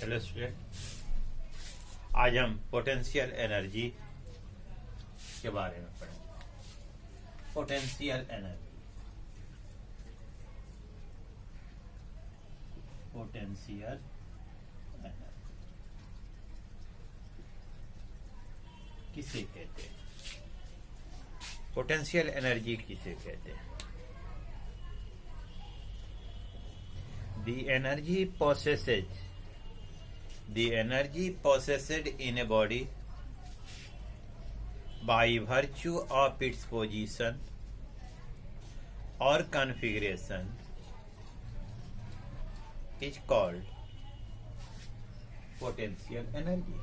Hello student, आज हम potential energy के बारे में पढ़ेंगे। पोटेंशियल एनर्जी, पोटेंशियल एनर्जी किसे कहते हैं? पोटेंशियल एनर्जी किसे कहते हैं? The energy possessed in a body by virtue of its position or configuration is called potential energy।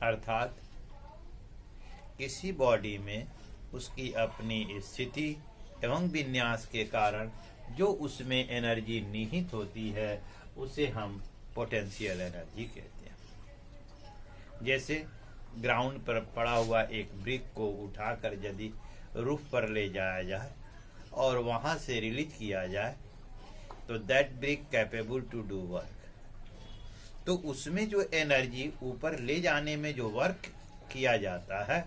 अर्थात किसी बॉडी में उसकी अपनी स्थिति एवं विन्यास के कारण जो उसमें एनर्जी निहित होती है उसे हम पोटेंशियल एनर्जी कहते हैं। जैसे ग्राउंड पर पड़ा हुआ एक ब्रिक को उठाकर यदि रूफ पर ले जाया जाए और वहां से रिलीज किया जाए तो that brick capable to do work. तो उसमें जो एनर्जी ऊपर ले जाने में जो वर्क किया जाता है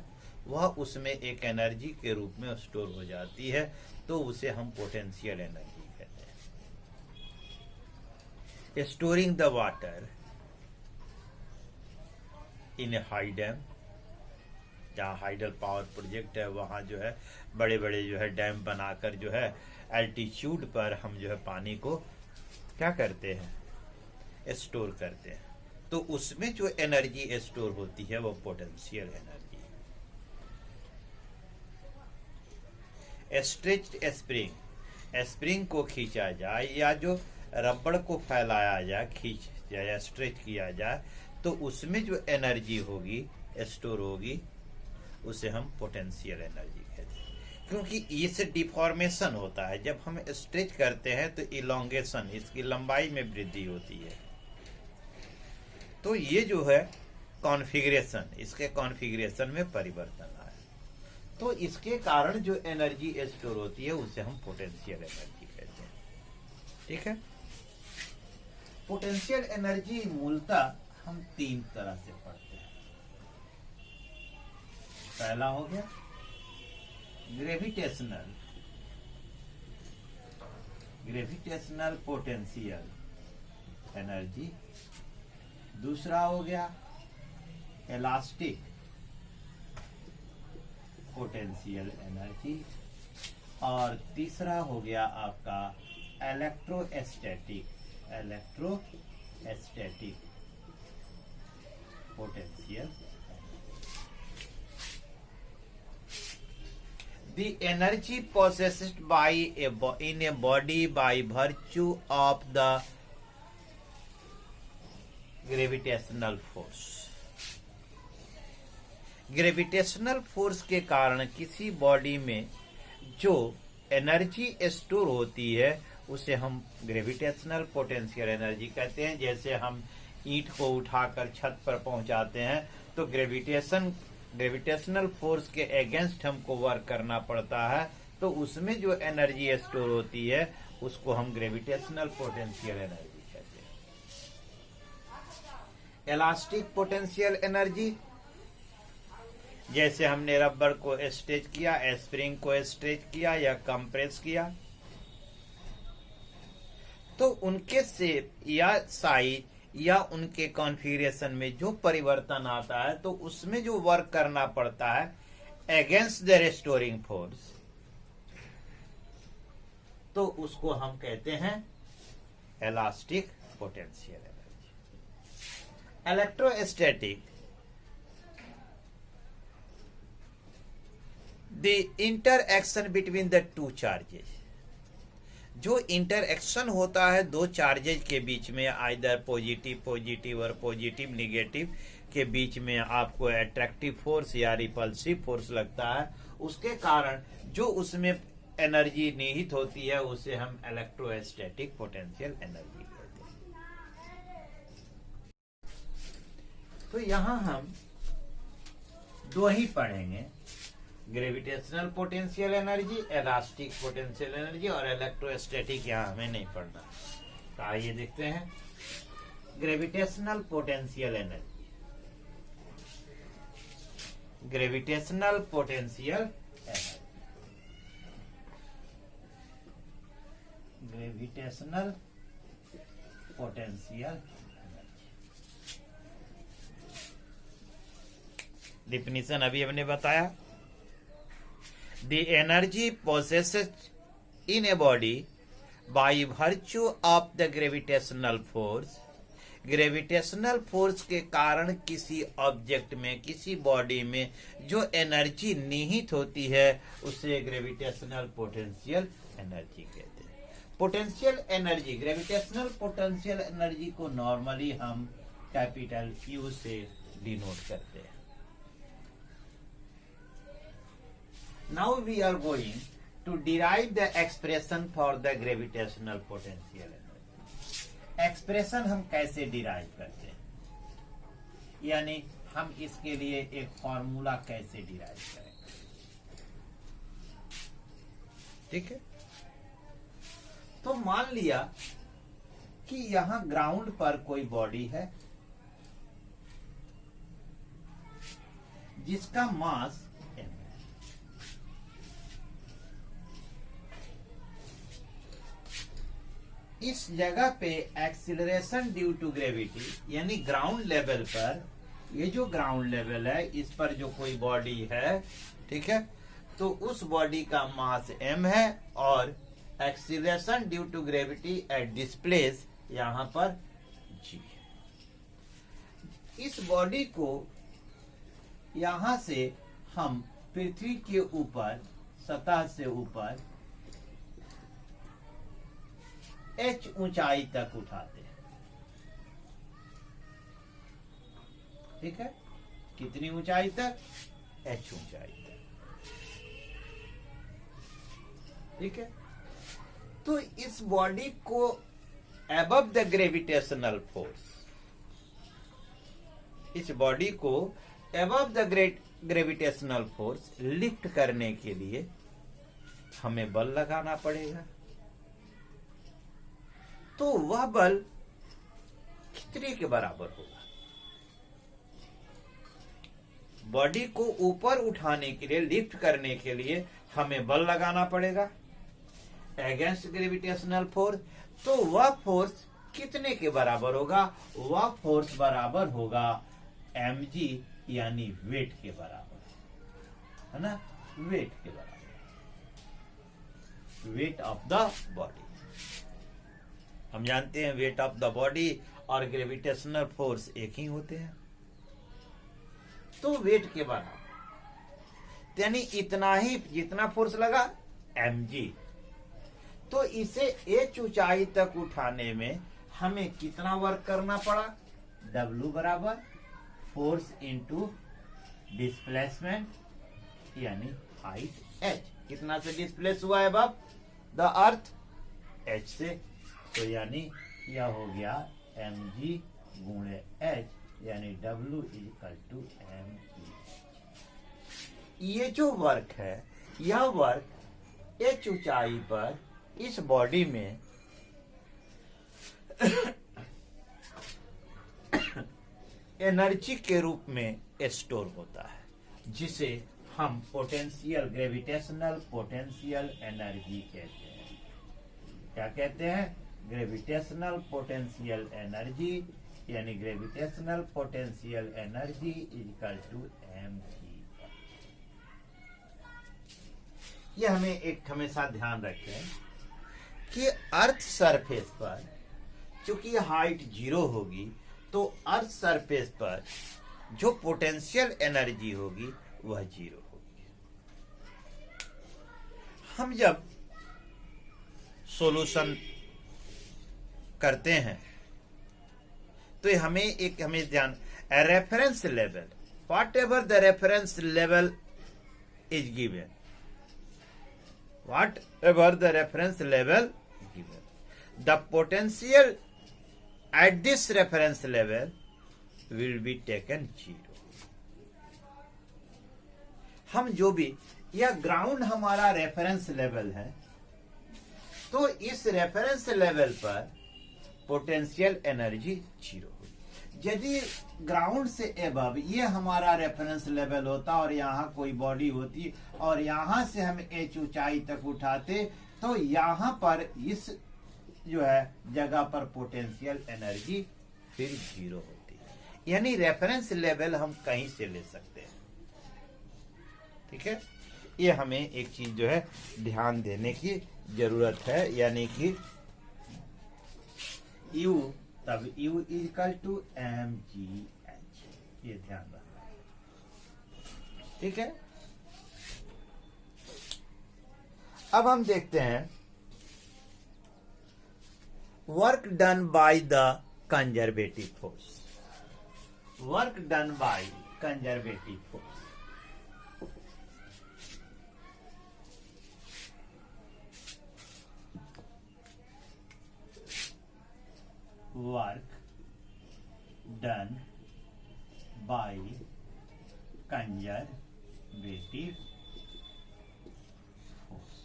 वह उसमें एक एनर्जी के रूप में स्टोर हो जाती है, तो उसे हम पोटेंशियल एनर्जी कहते हैं। Storing the water in A high dam, जहाँ हाइडल पावर प्रोजेक्ट है वहां जो है बड़े बड़े जो है डैम बनाकर जो है एल्टीट्यूड पर हम जो है पानी को क्या करते हैं, स्टोर करते हैं। तो उसमें जो एनर्जी स्टोर होती है वो potential energy. Stretched spring, spring को खींचा जाए या जो रबड़ को फैलाया जाए, खींच जाए, स्ट्रेच किया जाए, तो उसमें जो एनर्जी होगी स्टोर होगी उसे हम पोटेंशियल एनर्जी कहते हैं। क्योंकि इससे डिफॉर्मेशन होता है, जब हम स्ट्रेच करते हैं तो इलोंगेशन, इसकी लंबाई में वृद्धि होती है। तो ये जो है कॉन्फ़िगरेशन, इसके कॉन्फ़िगरेशन में परिवर्तन आया, तो इसके कारण जो एनर्जी स्टोर होती है उसे हम पोटेंशियल एनर्जी कहते हैं। ठीक है। पोटेंशियल एनर्जी मूलतः हम तीन तरह से पढ़ते हैं। पहला हो गया ग्रेविटेशनल पोटेंशियल एनर्जी, दूसरा हो गया इलास्टिक पोटेंशियल एनर्जी, और तीसरा हो गया आपका electrostatic potential. The energy possessed in a body by virtue of the gravitational force, gravitational force के कारण किसी बॉडी में जो एनर्जी स्टोर होती है उसे हम ग्रेविटेशनल पोटेंशियल एनर्जी कहते हैं। जैसे हम ईंट को उठाकर छत पर पहुंचाते हैं तो ग्रेविटेशनल फोर्स के अगेंस्ट हमको वर्क करना पड़ता है, तो उसमें जो एनर्जी स्टोर होती है उसको हम ग्रेविटेशनल पोटेंशियल एनर्जी कहते हैं। इलास्टिक पोटेंशियल एनर्जी, जैसे हमने रबर को स्ट्रेच किया, स्प्रिंग को स्ट्रेच किया या कंप्रेस किया, तो उनके शेप या साइज या उनके कॉन्फ़िगरेशन में जो परिवर्तन आता है तो उसमें जो वर्क करना पड़ता है अगेंस्ट द रेस्टोरिंग फोर्स, तो उसको हम कहते हैं elastic potential energy. Electrostatic, the interaction between the two charges, जो इंटरएक्शन होता है दो चार्जेज के बीच में, आइदर पॉजिटिव और पॉजिटिव निगेटिव के बीच में आपको अट्रैक्टिव फोर्स या रिपल्सिव फोर्स लगता है, उसके कारण जो उसमें एनर्जी निहित होती है उसे हम इलेक्ट्रोस्टैटिक पोटेंशियल एनर्जी कहते हैं। तो यहां हम दो ही पढ़ेंगे, gravitational potential energy, elastic potential energy, और इलेक्ट्रोस्टैटिक यहाँ हमें नहीं पढ़ना। तो आइए देखते हैं gravitational potential energy. Gravitational potential energy, gravitational potential energy. Definition अभी हमने बताया, the energy possessed in a body by virtue of the gravitational force. Gravitational force के कारण किसी ऑब्जेक्ट में, किसी बॉडी में जो एनर्जी निहित होती है उसे ग्रेविटेशनल पोटेंशियल एनर्जी कहते हैं। Potential energy, gravitational potential energy को नॉर्मली हम कैपिटल U से डिनोट करते हैं। Now we are going to derive the expression for the gravitational potential energy। Expression हम कैसे डिराइव करते हैं, यानी हम इसके लिए एक फॉर्मूला कैसे डिराइव करेंगे। ठीक है, तो मान लिया कि यहां ग्राउंड पर कोई बॉडी है जिसका मास इस जगह पे एक्सीलरेशन ड्यू टू ग्रेविटी, यानी ग्राउंड लेवल पर, ये जो ग्राउंड लेवल है इस पर जो कोई बॉडी है, ठीक है, तो उस बॉडी का मास m है और acceleration due to gravity at this place यहां पर g है। इस बॉडी को यहां से हम पृथ्वी के ऊपर, सतह से ऊपर h ऊंचाई तक उठाते हैं। ठीक है, कितनी ऊंचाई तक? h ऊंचाई तक। ठीक है, तो इस बॉडी को अबव द ग्रेविटेशनल फोर्स, इस बॉडी को above the gravitational force lift करने के लिए हमें बल लगाना पड़ेगा। तो वह बल कितने के बराबर होगा? बॉडी को ऊपर उठाने के लिए, लिफ्ट करने के लिए हमें बल लगाना पड़ेगा अगेंस्ट ग्रेविटेशनल फोर्स। तो वह फोर्स कितने के बराबर होगा? वह फोर्स बराबर होगा mg, यानी वेट के बराबर, है ना, वेट के बराबर, वेट ऑफ द बॉडी। हम जानते हैं वेट ऑफ द बॉडी और ग्रेविटेशनल फोर्स एक ही होते हैं। तो वेट के बराबर, यानी इतना ही, जितना फोर्स लगा mg। तो इसे h ऊंचाई तक उठाने में हमें कितना वर्क करना पड़ा? W बराबर फोर्स इंटू डिस्प्लेसमेंट, यानी हाइट h। कितना से डिस्प्लेस हुआ है अब द अर्थ? h से। तो यानी यह हो गया mg गुणे h, यानी W इक्वल टू mg। ये जो वर्क है, यह वर्क h ऊंचाई पर इस बॉडी में एनर्जी के रूप में स्टोर होता है, जिसे हम पोटेंशियल, ग्रेविटेशनल पोटेंशियल एनर्जी कहते हैं। क्या कहते हैं? ग्रेविटेशनल पोटेंशियल एनर्जी, यानी gravitational potential energy equal to mg। ये हमें एक हमेशा ध्यान रखें कि अर्थ सरफेस पर चूंकि हाइट 0 होगी, तो अर्थ सरफेस पर जो पोटेंशियल एनर्जी होगी वह 0 होगी। हम जब सॉल्यूशन करते हैं तो हमें ध्यान, reference level, what ever the reference level is given, whatever the reference level given, the potential at this reference level will be taken 0। हम जो भी, यह ग्राउंड हमारा रेफरेंस लेवल है, तो इस रेफरेंस लेवल पर पोटेंशियल एनर्जी 0 होगी। यदि ग्राउंड से एबव ये हमारा रेफरेंस लेवल होता और यहाँ कोई बॉडी होती और यहाँ से हम h ऊंचाई तक उठाते, तो यहाँ पर इस जो है जगह पर पोटेंशियल एनर्जी फिर 0 होती है। यानी रेफरेंस लेवल हम कहीं से ले सकते हैं। ठीक है, ये हमें एक चीज जो है ध्यान देने की जरूरत है, यानी कि U तब U इक्वल टू mgh, ये ध्यान रखना है। ठीक है, अब हम देखते हैं work done by the conservative force. Work done by conservative force, work done by conservative force।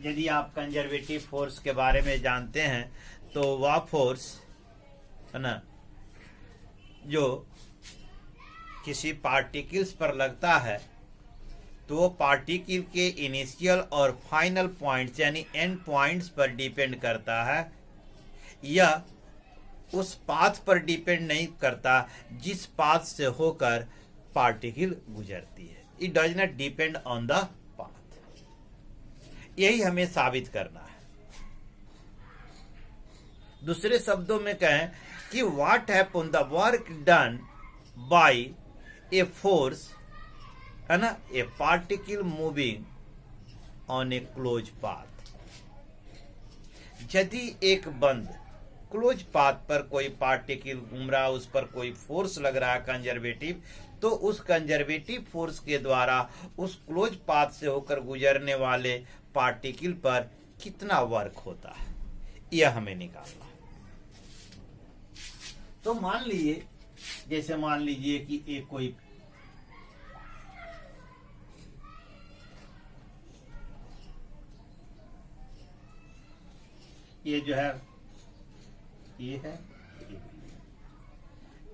यदि आप कंजर्वेटिव फोर्स के बारे में जानते हैं तो वह फोर्स है ना जो किसी पार्टिकल्स पर लगता है, तो वो पार्टिकल के इनिशियल और फाइनल पॉइंट्स यानी एंड पॉइंट्स पर डिपेंड करता है, या उस पाथ पर डिपेंड नहीं करता जिस पाथ से होकर पार्टिकल गुजरती है। It does not depend on the path. यही हमें साबित करना है। दूसरे शब्दों में कहें कि what happen the work done by a force, है ना, ए particle moving on a close path. यदि एक बंद क्लोज पाथ पर कोई पार्टिकल घूम रहा, उस पर कोई फोर्स लग रहा है कंजर्वेटिव, तो उस कंजर्वेटिव फोर्स के द्वारा उस क्लोज पाथ से होकर गुजरने वाले पार्टिकल पर कितना वर्क होता है, यह हमें निकालना है। तो मान लीजिए, जैसे मान लीजिए कि एक कोई ये जो है ये है,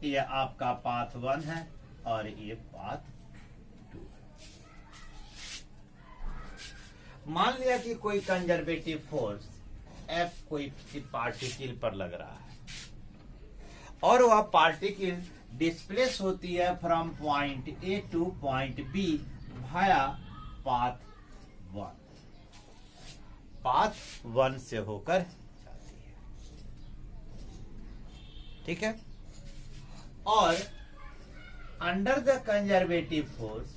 ये आपका पाथ 1 है और ये पाथ 2 है। मान लिया कि कोई कंजर्वेटिव फोर्स F कोई पार्टिकल पर लग रहा है और वह पार्टिकल डिस्प्लेस होती है from point A to point B भाया पाथ 1। पाथ 1 से होकर जाती है। ठीक है, और under the conservative force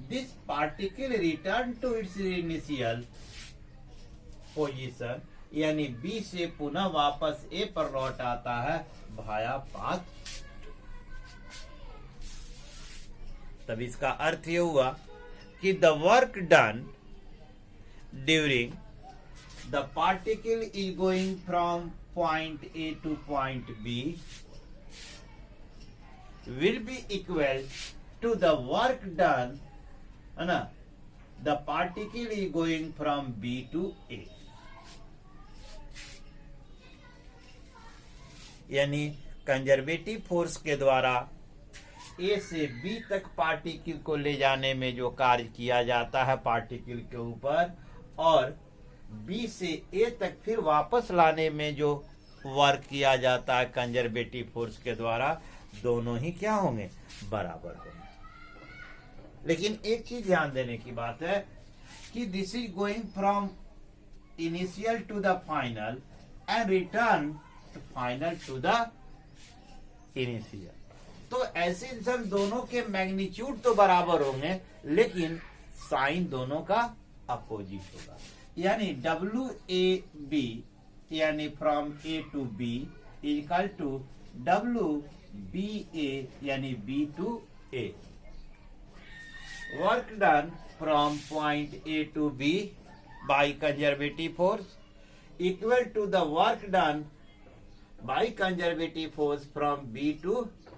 this particle return to its initial position, यानी B से पुनः वापस A पर लौट आता है भाया पाथ। तब इसका अर्थ ये हुआ कि the work done during the particle is going from point A to point B will be equal to the work done, है ना, the particle is going from B to A। यानी कंजर्वेटिव फोर्स के द्वारा A से B तक particle को ले जाने में जो कार्य किया जाता है पार्टिकल के ऊपर, और B से A तक फिर वापस लाने में जो वर्क किया जाता है कंजर्वेटिव फोर्स के द्वारा, दोनों ही क्या होंगे, बराबर होंगे। लेकिन एक चीज ध्यान देने की बात है कि this is going from initial to the final and return final to the initial. तो ऐसे सब दोनों के मैग्नीट्यूड तो बराबर होंगे, लेकिन साइन दोनों का अपोजिट होगा। यानी WAB यानी from A to B equal to WBA यानी B to A। Work done from point A to B by conservative force equal to the work done by conservative force from B to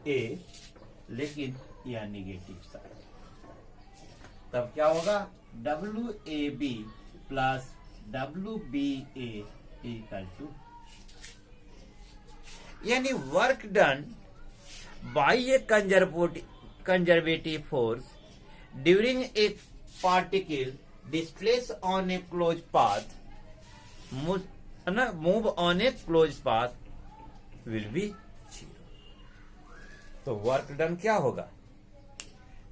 A, लेकिन यह negative sign. तब क्या होगा, WAB plus WBA equal to, यानी work done by a conservative force during a particle displace on a close path, move on a close path will be zero. तो work done क्या होगा,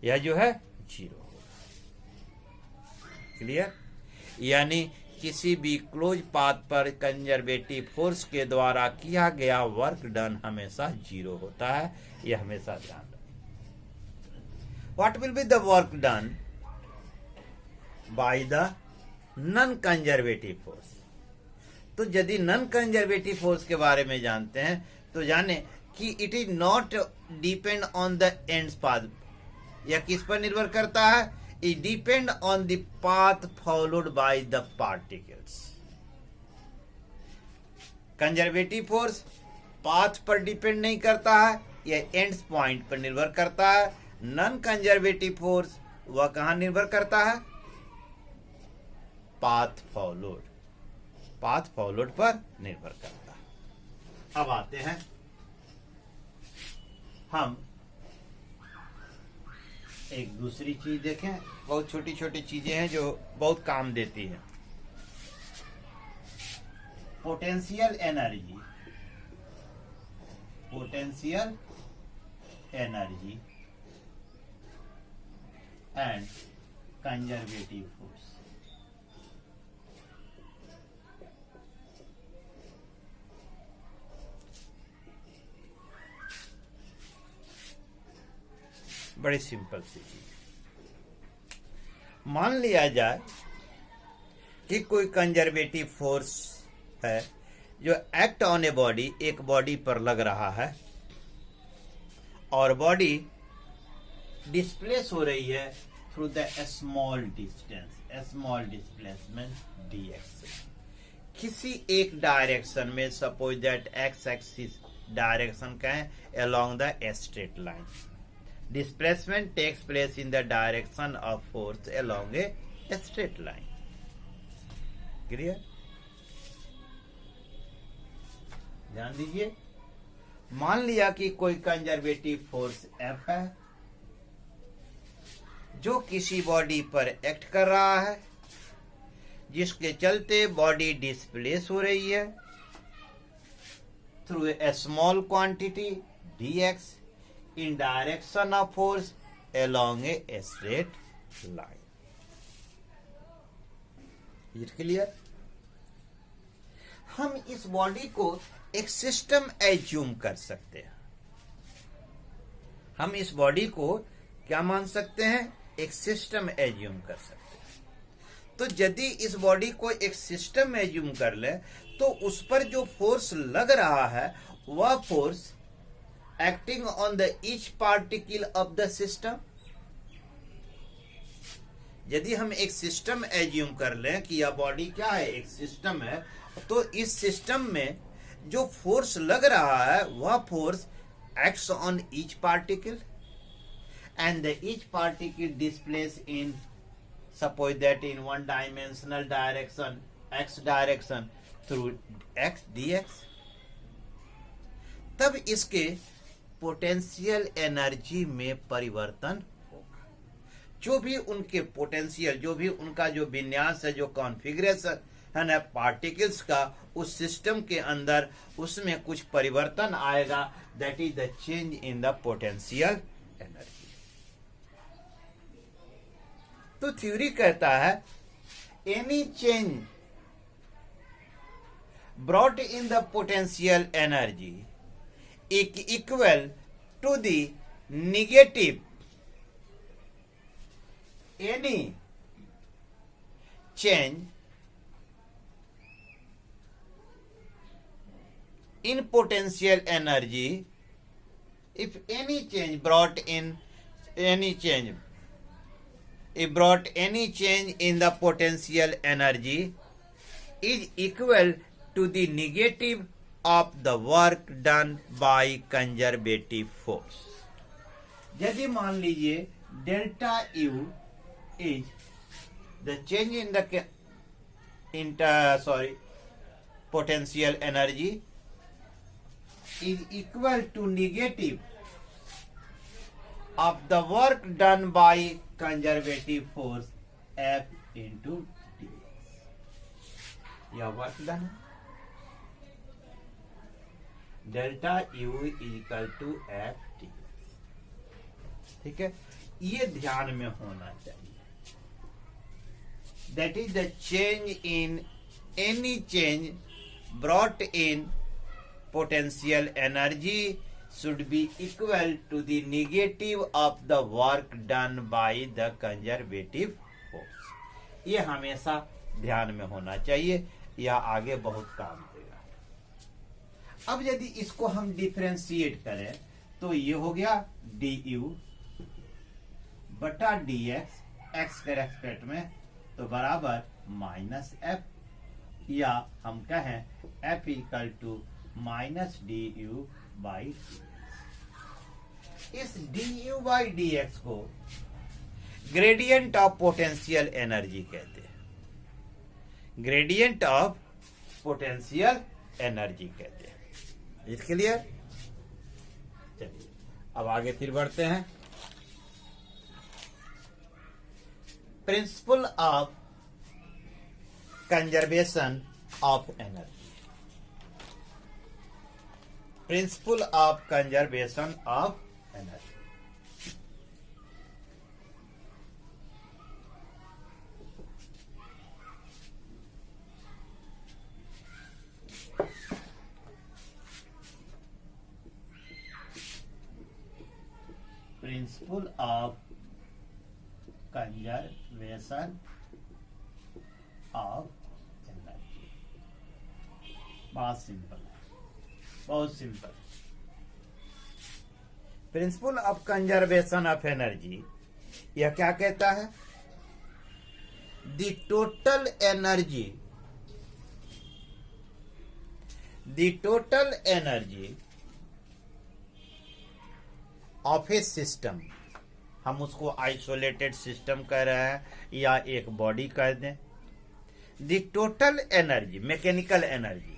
यह जो है जीरो होगा। क्लियर? यानी किसी भी क्लोज पाथ पर कंजर्वेटिव फोर्स के द्वारा किया गया वर्क डन हमेशा जीरो होता है, यह हमेशा ध्यान रखें। What will be the work done by the non conservative force? तो यदि नॉन कंजर्वेटिव फोर्स के बारे में जानते हैं तो जाने कि it is not depend on the ends path. यह किस पर निर्भर करता है? It depend on the path followed by the particles. Conservative force path पर डिपेंड नहीं करता है, यह एंड्स पॉइंट पर निर्भर करता है। नॉन कंजर्वेटिव फोर्स वह कहां निर्भर करता है? पाथ फॉलोड पर निर्भर करता है। अब आते हैं हम एक दूसरी चीज देखें। बहुत छोटी छोटी चीजें हैं जो बहुत काम देती है। Potential energy and conservative force. बड़ी सिंपल सी चीज। मान लिया जाए कि कोई कंजर्वेटिव फोर्स है जो एक्ट ऑन ए बॉडी, एक बॉडी पर लग रहा है और बॉडी डिस्प्लेस हो रही है through the small displacement dx। किसी एक डायरेक्शन में, suppose that x axis direction का है along the straight line. Displacement takes place in the direction of force along a straight line. Clear? ध्यान दीजिए। मान लिया कि कोई कंजर्वेटिव फोर्स F है जो किसी बॉडी पर एक्ट कर रहा है, जिसके चलते बॉडी डिस्प्लेस हो रही है through a small quantity dx in direction of force along a straight line. Is it clear? हम इस बॉडी को एक सिस्टम एज्यूम कर सकते हैं। हम इस बॉडी को क्या मान सकते हैं? एक सिस्टम एज्यूम कर सकते हैं। तो यदि इस बॉडी को एक सिस्टम एज्यूम कर ले तो उस पर जो फोर्स लग रहा है वह force acting on the each particle of the system. यदि हम एक सिस्टम एज्यूम कर लें कि यह बॉडी क्या है, एक सिस्टम है, तो इस सिस्टम में जो फोर्स लग रहा है वह force acts on each particle and the each particle displace in, suppose that in one dimensional direction, x direction through x dx। तब इसके पोटेंशियल एनर्जी में परिवर्तन होगा। जो भी उनके पोटेंशियल, जो भी उनका जो विन्यास है, जो कॉन्फ़िगरेशन है पार्टिकल्स का उस सिस्टम के अंदर, उसमें कुछ परिवर्तन आएगा। That is the change in the potential energy. तो थ्योरी कहता है any change brought in the potential energy equal to the negative any change in potential energy, if any change brought in any change in the potential energy is equal to the negative of the work done by conservative force. यदि मान लीजिए delta U is the change in the potential energy is equal to negative of the work done by conservative force F into dx. यह work done है, delta U equal to F T. ठीक है, ये ध्यान में होना चाहिए। That is the change in any change brought in potential energy should be equal to the negative of the work done by the conservative force। ये हमेशा ध्यान में होना चाहिए, यह आगे बहुत काम देगा। अब यदि इसको हम डिफरेंशिएट करें तो ये हो गया du बटा dx x के रेस्पेक्ट में, तो बराबर माइनस एफ, या हम कहें F equal to minus D U by D. इस D U by D X को ग्रेडियंट ऑफ पोटेंशियल एनर्जी कहते हैं। ग्रेडियंट ऑफ पोटेंशियल एनर्जी कहते हैं। Is clear? चलिए अब आगे फिर बढ़ते हैं। Principle of conservation of energy. Principle of conservation of energy. Principle of conservation of energy. बहुत सिंपल है, बहुत simple. Principle of conservation of energy यह क्या कहता है? The total energy, the total energy of A system, हम उसको isolated system कह रहे हैं या एक बॉडी कह दें। The total energy, mechanical energy,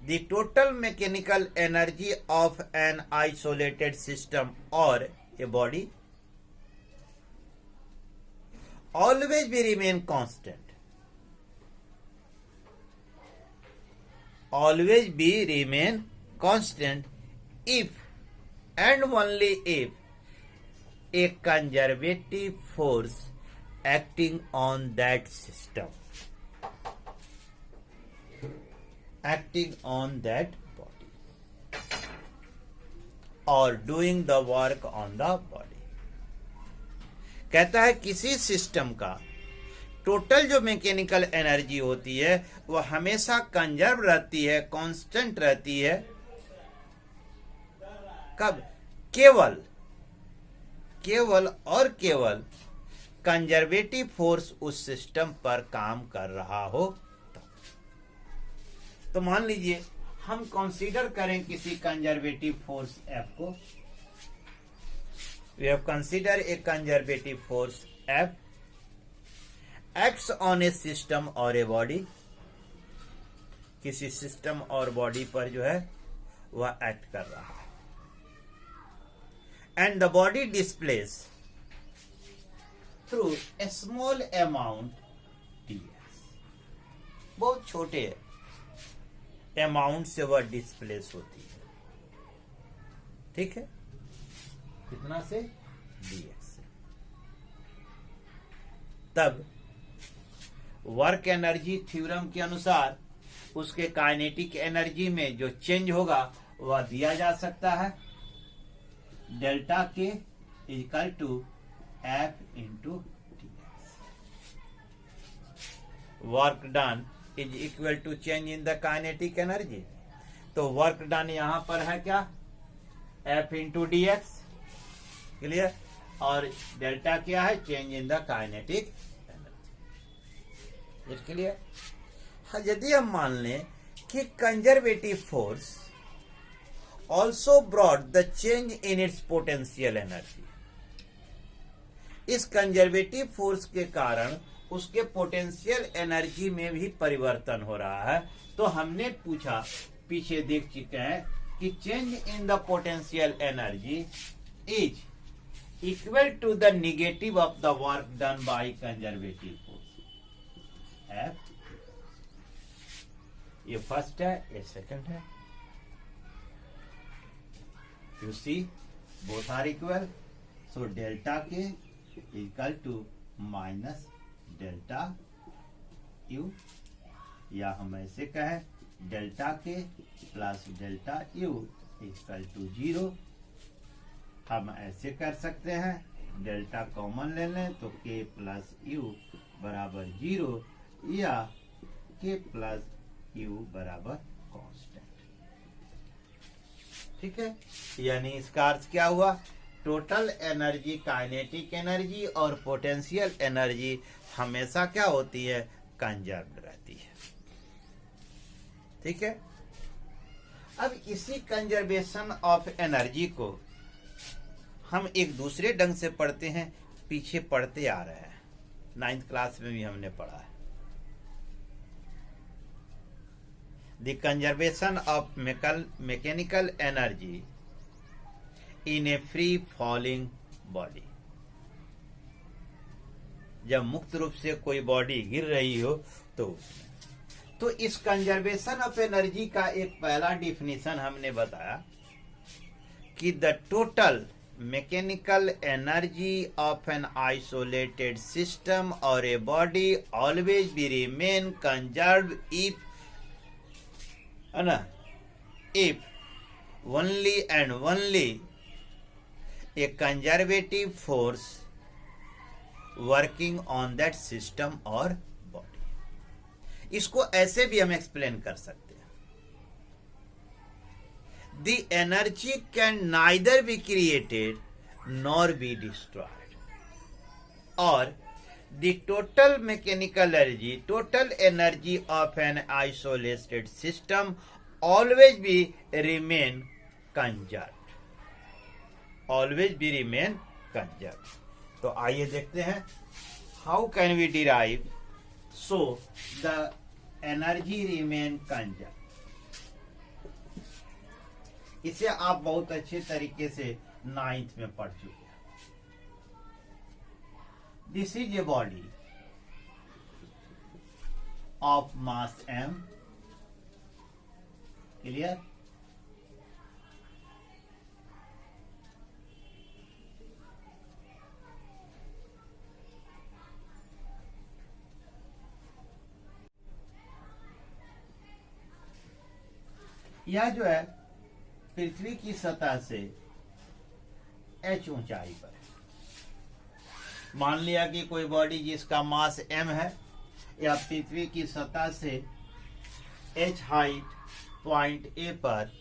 the total mechanical energy of an isolated system और a body always be remain constant, always be remain constant if and only if a conservative force acting on that system, acting on that body or doing the work on the body। कहता है किसी system का total जो mechanical energy होती है वह हमेशा conserve रहती है, कांस्टेंट रहती है। कब? केवल, केवल और केवल कंजर्वेटिव फोर्स उस सिस्टम पर काम कर रहा हो तो मान लीजिए हम कंसीडर करें किसी कंजर्वेटिव फोर्स एफ को। We have consider a conservative force F acts on a system और ए बॉडी, किसी सिस्टम और बॉडी पर जो है वह एक्ट कर रहा है। And the body displays through a small amount ds, बहुत छोटे अमाउंट से वह डिस्प्लेस होती है। ठीक है, कितना से? dx से। तब वर्क एनर्जी थ्योरम के अनुसार उसके काइनेटिक एनर्जी में जो चेंज होगा वह दिया जा सकता है delta K equal to F into dx। Work done is equal to change in the kinetic energy. तो वर्क डन यहां पर है क्या? F into dx। क्लियर? और डेल्टा क्या है? Change in the kinetic energy. Clear? यदि हम मान लें कि conservative force also brought the change in its potential energy, इस कंजर्वेटिव फोर्स के कारण उसके पोटेंशियल एनर्जी में भी परिवर्तन हो रहा है। तो हमने पूछा, पीछे देख चुके हैं कि change in the potential energy is equal to the negative of the work done by conservative force F. ये फर्स्ट है, ये सेकंड है। You see both are equal, so delta K equal to minus delta U, या हम ऐसे कहें delta K plus delta U equal to 0। हम ऐसे कर सकते हैं, डेल्टा कॉमन ले लें तो के प्लस यू बराबर 0 या के प्लस यू बराबर कांस्टेंट। ठीक है, यानी इसका अर्थ क्या हुआ, टोटल एनर्जी, काइनेटिक एनर्जी और पोटेंशियल एनर्जी हमेशा क्या होती है, कंजर्व्ड रहती है। ठीक है, अब इसी कंजर्वेशन ऑफ एनर्जी को हम एक दूसरे ढंग से पढ़ते हैं, पीछे पढ़ते आ रहे हैं, 9th क्लास में भी हमने पढ़ा है। The conservation of mechanical energy in A free falling body. जब मुक्त रूप से कोई बॉडी गिर रही हो तो इस कंजर्वेशन ऑफ एनर्जी का एक पहला डिफिनीशन हमने बताया कि the total mechanical energy of an isolated system और a body always be remain conserve if only and only a conservative force working on that system or body। इसको ऐसे भी हम एक्सप्लेन कर सकते हैं, the energy can neither be created nor be destroyed, or the total mechanical energy of an isolated system always be remain conserved, तो आइए देखते हैं how can we derive so the energy remain conserved। इसे आप बहुत अच्छे तरीके से 9th में पढ़ चुके हैं। This is a body of mass m, clear? यह जो है पृथ्वी की सतह से h ऊंचाई पर है। मान लिया कि कोई बॉडी जिसका मास m है, या पृथ्वी की सतह से h हाइट पॉइंट A पर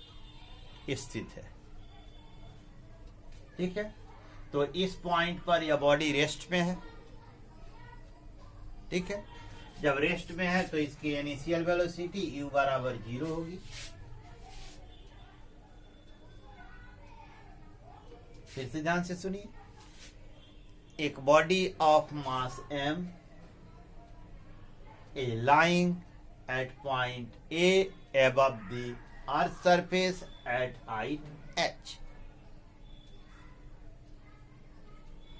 स्थित है। ठीक है, तो इस पॉइंट पर यह बॉडी रेस्ट में है। ठीक है, जब रेस्ट में है तो इसकी इनिशियल वेलोसिटी u बराबर 0 होगी। फिर से ध्यान से सुनिए, एक body of mass m is lying at point A above the earth surface at height h।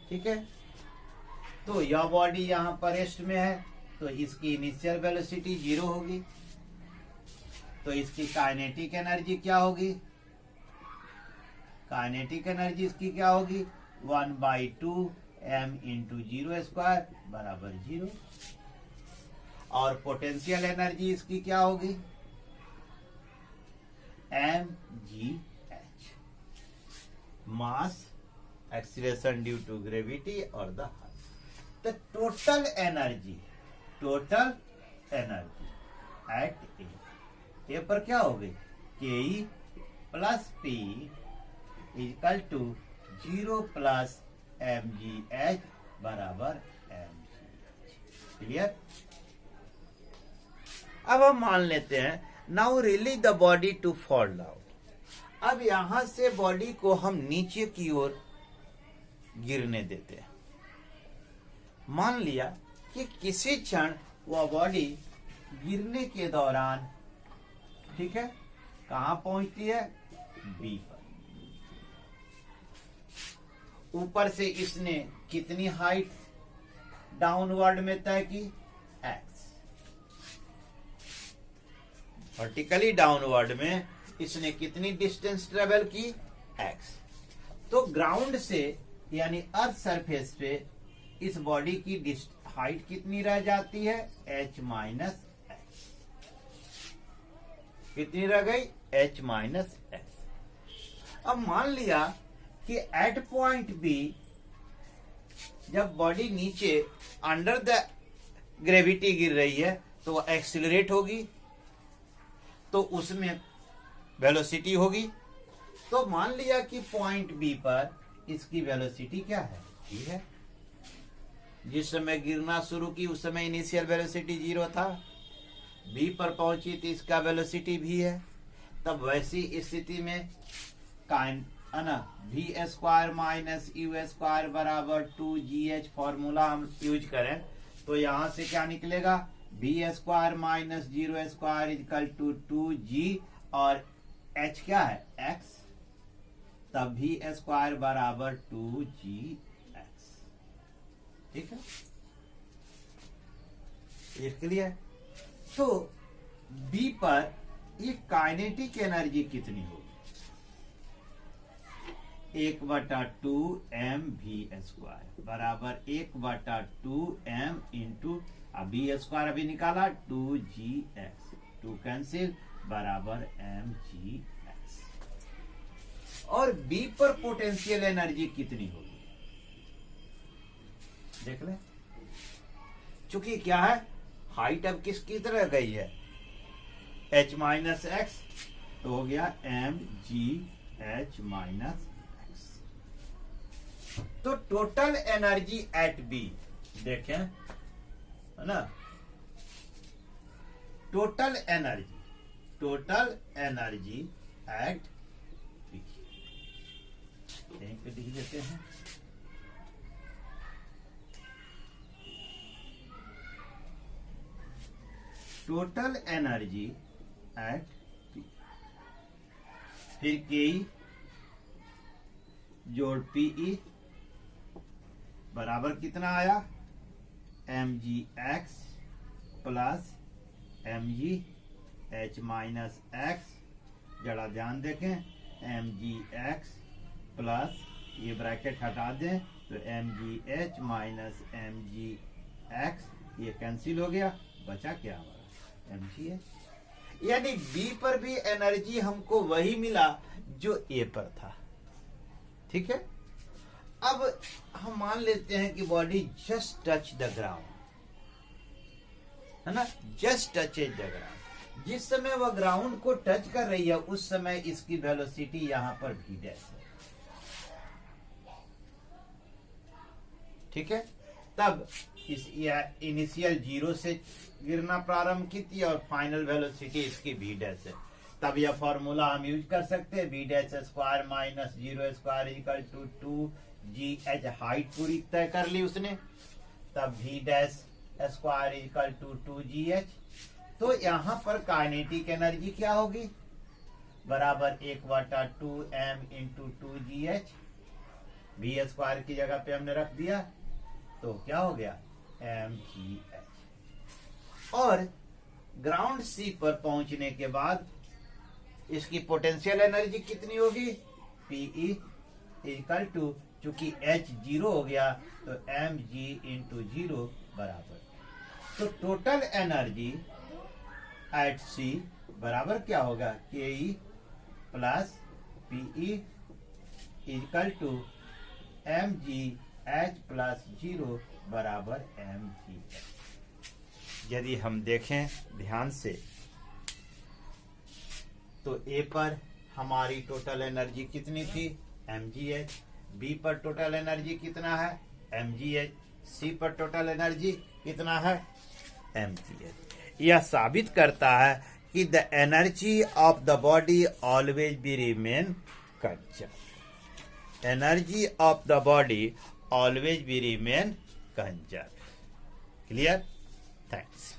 ठीक है, तो यह बॉडी यहां पर रेस्ट में है, तो इसकी इनिशियल वेलोसिटी 0 होगी। तो इसकी काइनेटिक एनर्जी क्या होगी, काइनेटिक एनर्जी इसकी क्या होगी, 1/2 m इंटू 0 स्क्वायर बराबर 0। और पोटेंशियल एनर्जी इसकी क्या होगी, mgh, mass, acceleration due to gravity और the height. The total energy at A पर क्या हो गई, ke plus p equal to 0 plus mgh बराबर mgh। क्लियर? अब हम मान लेते हैं now release the body to fall down. अब यहां से बॉडी को हम नीचे की ओर गिरने देते हैं। मान लिया कि किसी क्षण वह बॉडी गिरने के दौरान, ठीक है, कहां पहुंचती है? बी पर। ऊपर से इसने कितनी हाइट डाउनवर्ड में तय की? एक्स। वर्टिकली डाउनवर्ड में इसने कितनी डिस्टेंस ट्रेवल की? एक्स। तो ग्राउंड से यानी अर्थ सरफेस पे इस बॉडी की हाइट कितनी रह जाती है? h minus x. कितनी रह गई? h minus x. अब मान लिया कि एट पॉइंट बी जब बॉडी नीचे अंडर द ग्रेविटी गिर रही है तो वो एक्सिलरेट होगी, तो उसमें वेलोसिटी होगी। तो मान लिया कि पॉइंट बी पर इसकी वेलोसिटी क्या है? v है। जिस समय गिरना शुरू की उस समय इनिशियल वेलोसिटी 0 था, बी पर पहुंची तो इसका वेलोसिटी v है। तब वैसी स्थिति में v square minus u square बराबर 2gh फॉर्मूला हम यूज करें तो यहां से क्या निकलेगा? B square minus 0 square equal to 2g और h क्या है? x। तब भी स्क्वायर बराबर 2gx। ठीक है, ये क्लियर? तो बी पर ये काइनेटिक एनर्जी कितनी होगी? 1/2 mv स्क्वायर बराबर 1/2 m इंटू बी स्क्वायर अभी निकाला 2gx, 2 कैंसिल बराबर mgx। और बी पर पोटेंशियल एनर्जी कितनी होगी? देख ले, चूंकि क्या है, हाइट अब किसकी तरह गई है? h माइनस एक्स, तो हो गया mgh माइनस एक्स। तो टोटल एनर्जी एट बी देखें, है ना, टोटल एनर्जी एट बी यहीं पे लिख देते हैं। टोटल एनर्जी एट पी, फिर के जोड़ पीई बराबर कितना आया? mgx plus mgh minus x. जरा ध्यान देखें, mgx प्लस ये ब्रैकेट हटा दें तो mgh माइनस mgx ये कैंसिल हो गया, बचा क्या हमारा? mgh। यानी बी पर भी एनर्जी हमको वही मिला जो ए पर था। ठीक है, अब हम मान लेते हैं कि body just touch the ground, है ना, जस्ट टचेज द ग्राउंड। जिस समय वह ग्राउंड को टच कर रही है उस समय इसकी वेलोसिटी यहां पर v डैश है। ठीक है, तब इस इनिशियल 0 से गिरना प्रारंभ की थी और फाइनल वेलोसिटी इसकी v डैश है। तब यह फॉर्मूला हम यूज कर सकते हैं, v dash square minus 0 square equal to 2gh। Height पूरी तय कर ली उसने, तब v dash square equal to 2gh। तो यहां पर काइनेटिक एनर्जी क्या होगी? बराबर 1/2 m into 2gh। v square की जगह पे हमने रख दिया तो क्या हो गया? mgh। और ग्राउंड सी पर पहुंचने के बाद इसकी पोटेंशियल एनर्जी कितनी होगी? Pe इक्वल टू, चूंकि h 0 हो गया तो mg इंटू 0 बराबर, तो टोटल एनर्जी एट सी बराबर क्या होगा? K plus Pe equal to mgh plus 0 बराबर mgh। यदि हम देखें ध्यान से तो ए पर हमारी टोटल एनर्जी कितनी थी? mgh। बी पर टोटल एनर्जी कितना है? mgh। सी पर टोटल एनर्जी कितना है? mgh। यह साबित करता है कि the energy of the body always be remain conserve. Energy of the body always be remain conserve. Clear? Thanks.